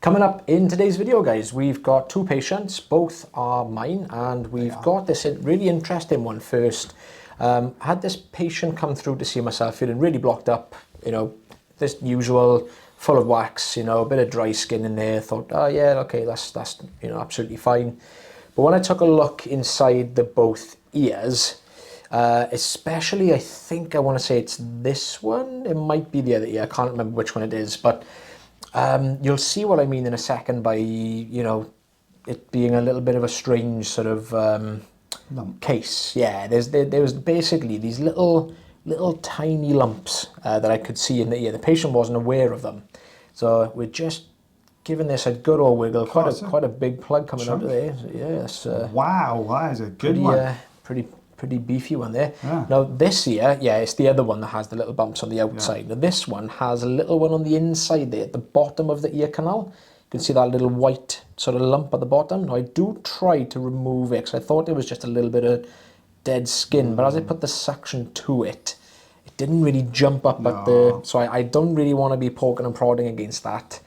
Coming up in today's video, guys, we've got two patients, both are mine, and we've got this really interesting one first. I had this patient come through to see myself feeling really blocked up, you know, this usual, full of wax, you know, a bit of dry skin in there. Thought, oh yeah, okay, that's you know, absolutely fine. But when I took a look inside the both ears, especially, I think I want to say it's this one, it might be the other ear, I can't remember which one it is, but you'll see what I mean in a second by, you know, it being a little bit of a strange sort of case. Yeah, there was basically these little tiny lumps that I could see in the ear. The patient wasn't aware of them. So we're just giving this a good old wiggle. Quite a big plug coming out of there. Yeah, that's, wow, that is a good one. Pretty beefy one there. Yeah. Now this ear, yeah, it's the other one that has the little bumps on the outside. Yeah. Now this one has a little one on the inside there, at the bottom of the ear canal. You can see that little white sort of lump at the bottom. Now I do try to remove it, because I thought it was just a little bit of dead skin, but as I put the suction to it, it didn't really jump up at the, so I don't really want to be poking and prodding against that.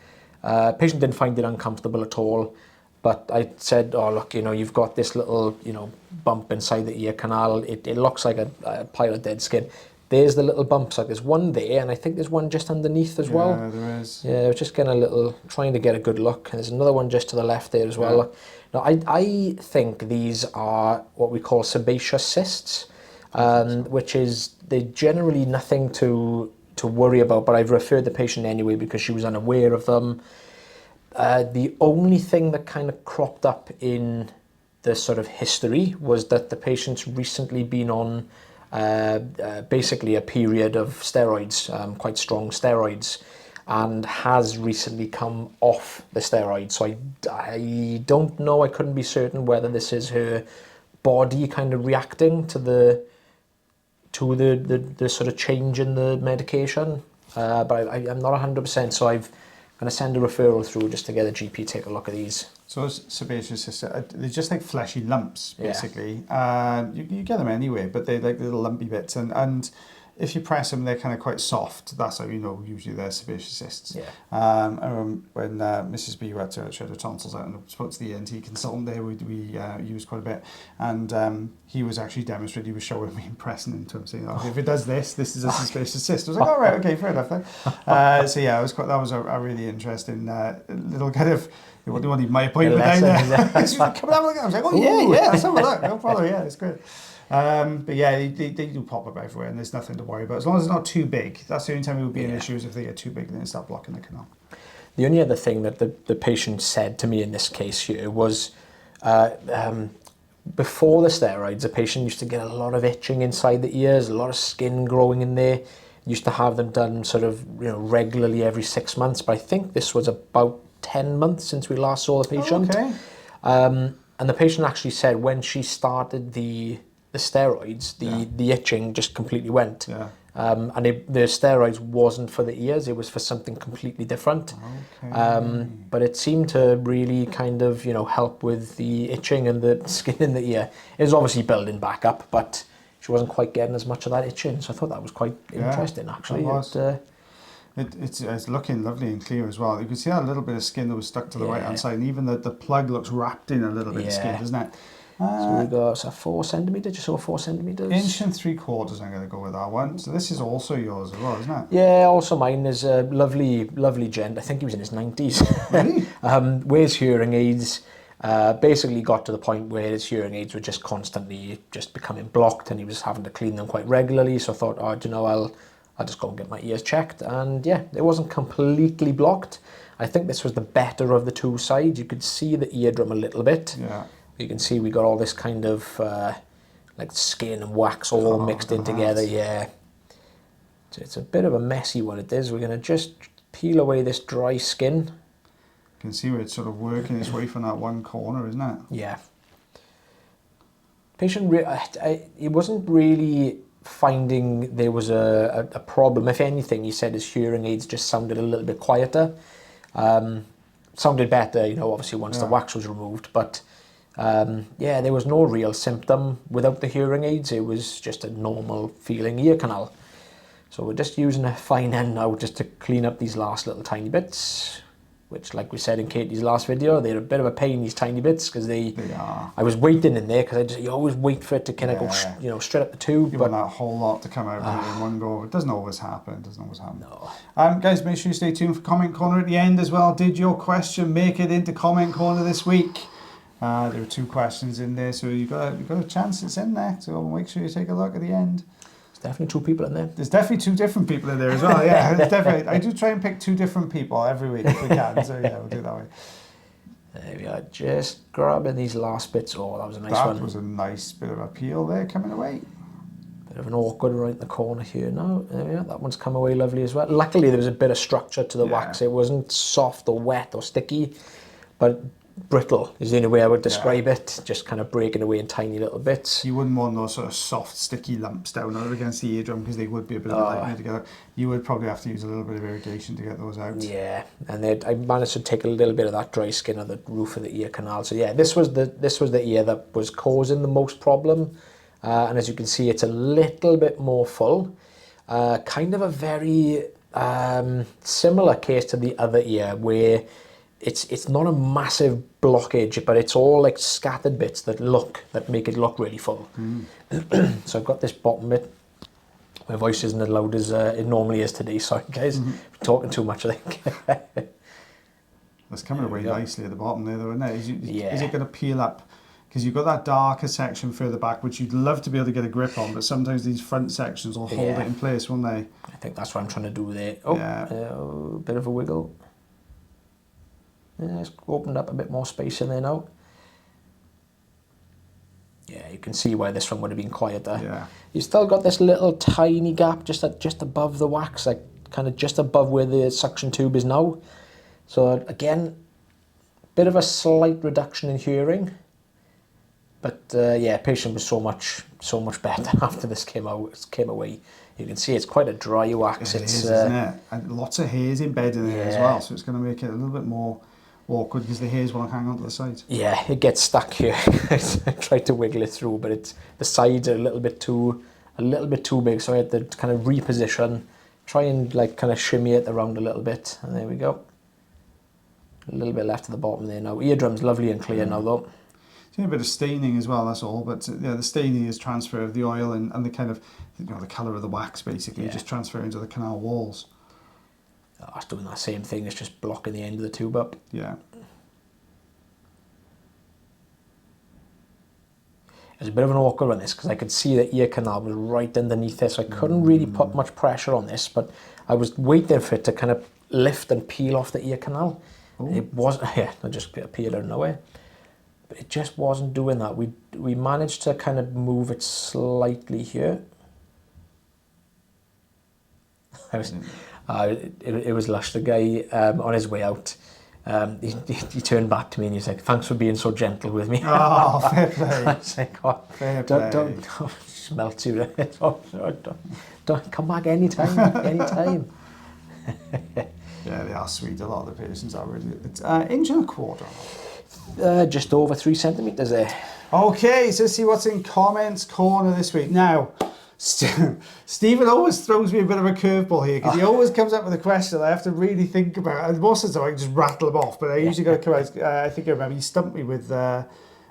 Patient didn't find it uncomfortable at all, but I said, oh look, you know, you've got this little, you know, bump inside the ear canal. It looks like a pile of dead skin. There's the little bumps, like there's one there, and I think there's one just underneath as well. Yeah, there is. Yeah, I was just getting a little, trying to get a good look. And there's another one just to the left there as well. Yeah. Now, I think these are what we call sebaceous cysts, which is, they're generally nothing to worry about, but I've referred the patient anyway because she was unaware of them. The only thing that kind of cropped up in the sort of history was that the patient's recently been on basically a period of steroids, quite strong steroids, and has recently come off the steroids. So I don't know, I couldn't be certain whether this is her body kind of reacting to the sort of change in the medication, but I'm not 100%, so I'm going to send a referral through just to get a GP take a look at these. So sebaceous cysts, they're just like fleshy lumps, basically. Yeah. You get them anyway, but they're like little lumpy bits, and if you press them, they're kind of quite soft. That's how you know usually they're sebaceous cysts. Yeah. When Mrs. B had her tonsils out and spoke to the ENT consultant there, we used quite a bit, and he was actually demonstrating, he was showing me and pressing into him, saying, oh, if it does this is a sebaceous cyst. I was like, all right, okay, fair enough then. So yeah, that was a really interesting little kind of, what do you want, my appointment down there? She was like, come and have a look. I was like, oh yeah, let's have a look, no problem, yeah, it's great. But yeah, they do pop up everywhere, and there's nothing to worry about. As long as it's not too big. That's the only time it would be an issue, is if they get too big, then they start blocking the canal. The only other thing that the patient said to me in this case here was, before the steroids, the patient used to get a lot of itching inside the ears, a lot of skin growing in there. Used to have them done sort of, you know, regularly every 6 months, but I think this was about 10 months since we last saw the patient. Oh, okay. And the patient actually said when she started the steroids, the itching just completely went. Yeah. And the steroids wasn't for the ears, it was for something completely different. Okay. But it seemed to really kind of, you know, help with the itching and the skin in the ear. It was obviously building back up, but she wasn't quite getting as much of that itching. So I thought that was quite interesting, actually. It's looking lovely and clear as well. You can see that little bit of skin that was stuck to the right-hand side, and even the plug looks wrapped in a little bit of skin, doesn't it? So we've got 4 centimetres, just over 4 centimetres. 1.75 inches, I'm going to go with that one. So this is also yours as well, isn't it? Yeah, also mine. Is a lovely gent. I think he was in his 90s. Really? Wears hearing aids. Basically got to the point where his hearing aids were just constantly just becoming blocked, and he was having to clean them quite regularly. So I thought, oh, do you know, I'll just go and get my ears checked. And yeah, it wasn't completely blocked. I think this was the better of the two sides. You could see the eardrum a little bit. Yeah. You can see we got all this kind of like skin and wax all mixed in together. Yeah. So it's a bit of a messy one it is. We're going to just peel away this dry skin. You can see where it's sort of working its way from that one corner, isn't it? Yeah. Patient, he wasn't really finding there was a problem. If anything, he said his hearing aids just sounded a little bit quieter. Sounded better, you know, obviously once the wax was removed, but yeah, there was no real symptom without the hearing aids. It was just a normal feeling ear canal. So we're just using a fine end now just to clean up these last little tiny bits. which, like we said in Katie's last video, they're a bit of a pain, these tiny bits, because They are. I was waiting in there, because you always wait for it to kind of go, straight up the tube. You want that whole lot to come out in one go. It doesn't always happen. No. Guys, make sure you stay tuned for Comment Corner at the end as well. Did your question make it into Comment Corner this week? There were 2 questions in there, so you've got a chance it's in there. So make sure you take a look at the end. There's definitely 2 people in there. There's definitely 2 different people in there as well. Yeah, definitely. I do try and pick 2 different people every week if we can. So yeah, we'll do it that way. There we are, just grabbing these last bits. Oh, that was a nice one. That was a nice bit of appeal there coming away. Bit of an awkward right in the corner here now. There we are. That one's come away lovely as well. Luckily, there was a bit of structure to the wax. It wasn't soft or wet or sticky, but brittle is the only way I would describe it. Just kind of breaking away in tiny little bits. You wouldn't want those sort of soft, sticky lumps down against the eardrum, because they would be a bit of a nightmare to get out. You would probably have to use a little bit of irrigation to get those out. Yeah, and I managed to take a little bit of that dry skin of the roof of the ear canal. So yeah, this was the ear that was causing the most problem. And as you can see, it's a little bit more full. Kind of a very similar case to the other ear, where it's not a massive blockage, but it's all like scattered bits that make it look really full. So I've got this bottom bit. My voice isn't as loud as it normally is today. Sorry guys, I'm talking too much, I think. That's coming away nicely at the bottom there though, isn't it? Is it going to peel up? Because you've got that darker section further back, which you'd love to be able to get a grip on, but sometimes these front sections will hold it in place, won't they? I think that's what I'm trying to do there. Bit of a wiggle. Yeah, it's opened up a bit more space in there now. Yeah, you can see why this one would have been quieter. Yeah. You've still got this little tiny gap just above the wax, like kind of just above where the suction tube is now. So again, bit of a slight reduction in hearing. But patient was so much better after this came away. You can see it's quite a dry wax. It is, isn't it? And lots of hairs embedded in there as well, so it's going to make it a little bit more awkward because the hairs want to hang onto the sides. Yeah, it gets stuck here. I tried to wiggle it through, but the sides are a little bit too big, so I had to kind of reposition, try and like kind of shimmy it around a little bit, and there we go. A little bit left at the bottom there now. Eardrum's lovely and clear now though. A bit of staining as well, that's all, but the staining is transfer of the oil and the kind of the colour of the wax basically just transferring to the canal walls. It's doing that same thing, it's just blocking the end of the tube up. Yeah. It was a bit of an awkward one this, because I could see the ear canal was right underneath it, so I couldn't really put much pressure on this, but I was waiting for it to kind of lift and peel off the ear canal. Ooh. It wasn't, it just appeared out of nowhere. But it just wasn't doing that. We managed to kind of move it slightly here. It was lush. The guy on his way out, he turned back to me and he said, "Thanks for being so gentle with me." Oh, fair play. I was like, "Oh, don't smelt you." Don't come back anytime. Yeah, they are sweet. A lot of the patients are really. It's inch and a quarter. Just over 3 centimetres there. Okay, so let's see what's in comments corner this week. Now, Stephen always throws me a bit of a curveball here because he always comes up with a question I have to really think about. And most of the time I can just rattle them off, but I usually got to come out. I think I remember he stumped me with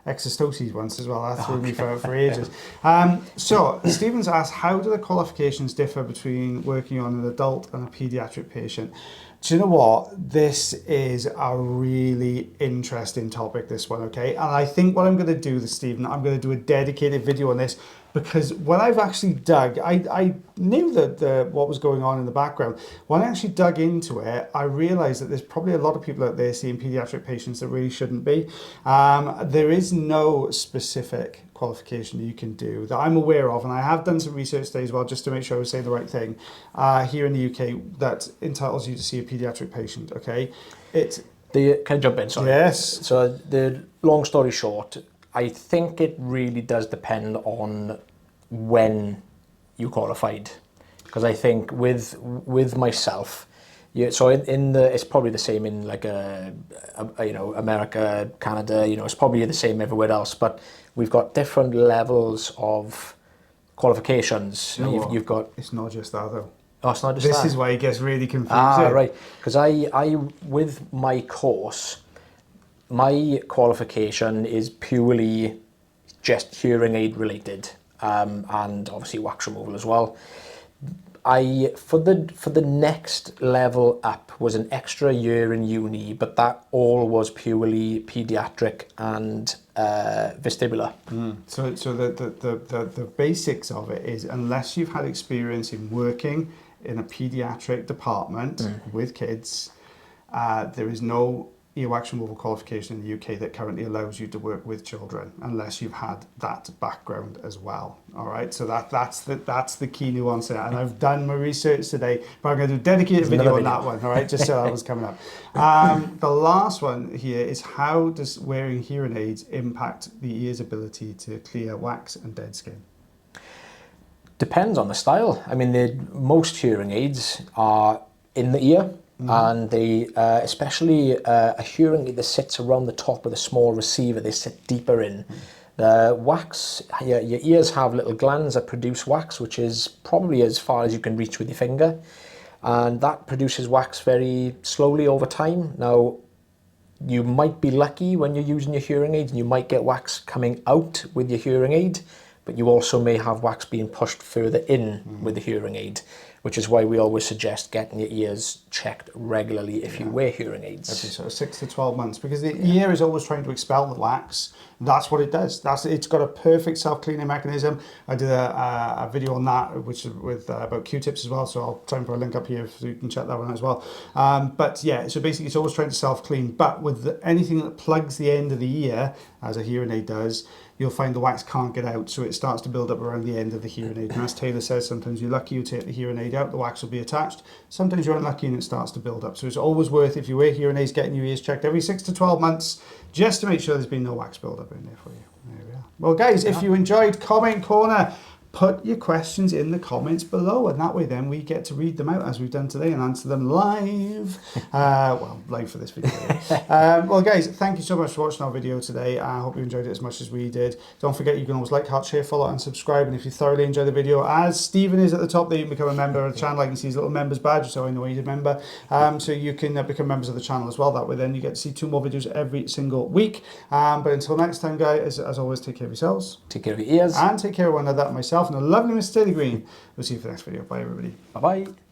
exostoses once as well. That threw me for ages. So Stephen's asked, how do the qualifications differ between working on an adult and a paediatric patient? Do you know what? This is a really interesting topic, this one, okay? And I think what I'm going to do, Stephen, I'm going to do a dedicated video on this, because when I've actually dug, I knew that what was going on in the background. When I actually dug into it, I realized that there's probably a lot of people out there seeing pediatric patients that really shouldn't be. There is no specific qualification you can do that I'm aware of, and I have done some research today as well, just to make sure I was saying the right thing, here in the UK, that entitles you to see a pediatric patient, okay? Can I jump in, sorry? Yes. So the long story short, I think it really does depend on when you qualified, because I think with myself, so it's probably the same in like America, Canada, it's probably the same everywhere else, but we've got different levels of qualifications. You've got, it's not just that though. Oh, it's not just This that. is why it gets really confusing. Ah, right. Because I, with my course, my qualification is purely just hearing aid related, and obviously wax removal as well. For the next level up was an extra year in uni, but that all was purely paediatric and vestibular. So the basics of it is, unless you've had experience in working in a paediatric department with kids, there is no earwax removal qualification in the UK that currently allows you to work with children unless you've had that background as well. All right, so that's the key nuance there. And I've done my research today, but I'm going to do a dedicated video on that one. All right, just so that was coming up. The last one here is, how does wearing hearing aids impact the ear's ability to clear wax and dead skin? Depends on the style. I mean, most hearing aids are in the ear. And they, especially a hearing aid that sits around the top of the small receiver, they sit deeper in. The wax, your ears have little glands that produce wax, which is probably as far as you can reach with your finger. And that produces wax very slowly over time. Now, you might be lucky when you're using your hearing aids and you might get wax coming out with your hearing aid, but you also may have wax being pushed further in with the hearing aid, which is why we always suggest getting your ears checked regularly if you wear hearing aids. Every sort of 6 to 12 months, because the ear is always trying to expel the wax. That's what it does. It's got a perfect self-cleaning mechanism. I did a video on that, which is with about Q-tips as well, so I'll try and put a link up here so you can check that one out as well. But yeah, so basically it's always trying to self-clean, but with anything that plugs the end of the ear, as a hearing aid does, you'll find the wax can't get out, so it starts to build up around the end of the hearing aid. And as Taylor says, sometimes you're lucky, you take the hearing aid out, the wax will be attached. Sometimes you're unlucky and it starts to build up. So it's always worth, if you wear hearing aids, getting your ears checked every 6 to 12 months, just to make sure there's been no wax build up in there for you. There we are. Well, guys, if you enjoyed Comment Corner, put your questions in the comments below, and that way then we get to read them out as we've done today and answer them live. Well, live for this video. Well, guys, thank you so much for watching our video today. I hope you enjoyed it as much as we did. Don't forget, you can always like, heart, share, follow and subscribe, and if you thoroughly enjoy the video, as Stephen is at the top there, you can become a member of the channel. I can see his little members badge, so I know he's a member. So you can become members of the channel as well. That way then you get to see 2 more videos every single week. But until next time, guys, as always, take care of yourselves, Take care of your ears. and take care of one another, myself and the lovely Miss Taylor Green. We'll see you for the next video. Bye, everybody. Bye-bye.